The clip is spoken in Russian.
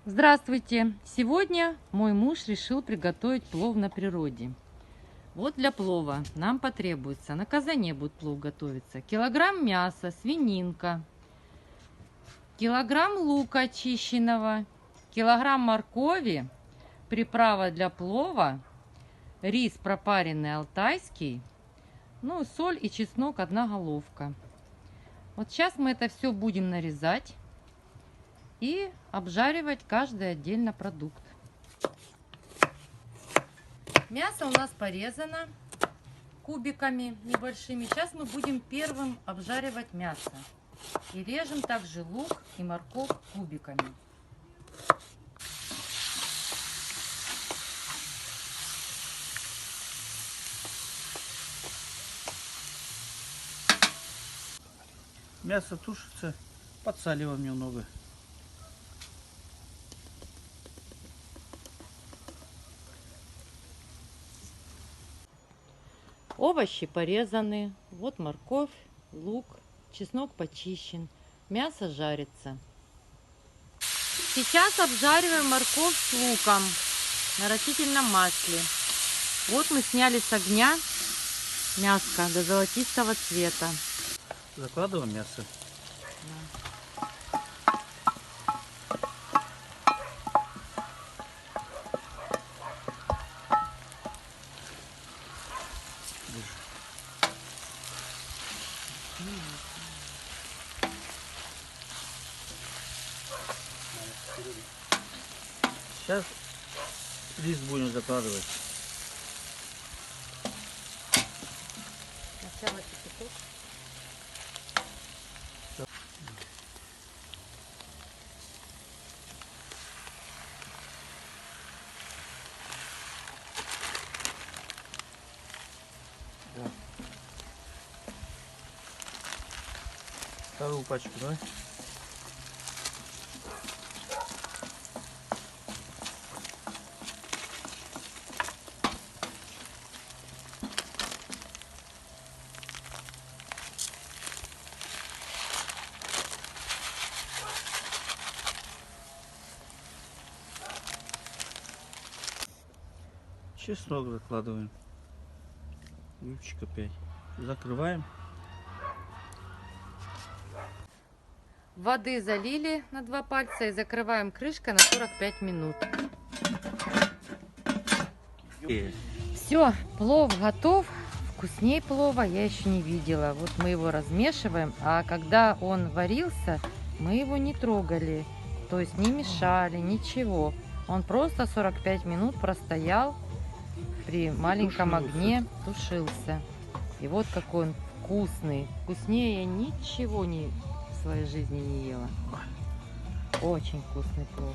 Здравствуйте! Сегодня мой муж решил приготовить плов на природе. Вот для плова нам потребуется, на казане будет плов готовиться, килограмм мяса, свининка, килограмм лука очищенного, килограмм моркови, приправа для плова, рис пропаренный алтайский, ну соль и чеснок 1 головка. Вот сейчас мы это все будем нарезать и обжаривать каждый отдельно продукт. Мясо у нас порезано кубиками небольшими. Сейчас мы будем первым обжаривать мясо. И режем также лук и морковь кубиками. Мясо тушится, подсаливаем немного. Овощи порезаны. Вот морковь, лук, чеснок почищен. Мясо жарится. Сейчас обжариваем морковь с луком на растительном масле. Вот мы сняли с огня мяско до золотистого цвета. Закладываем мясо. Сейчас рис будем закладывать. Сначала кипяток. Да. Вторую пачку, давай. Чеснок закладываем. Лучика 5. Закрываем. Воды залили на 2 пальца и закрываем крышкой на 45 минут. Все, плов готов. Вкусней плова я еще не видела. Вот мы его размешиваем, а когда он варился, мы его не трогали. То есть не мешали, ничего. Он просто 45 минут простоял при маленьком огне, тушился. И вот какой он вкусный. Вкуснее я ничего в своей жизни не ела. Очень вкусный плов.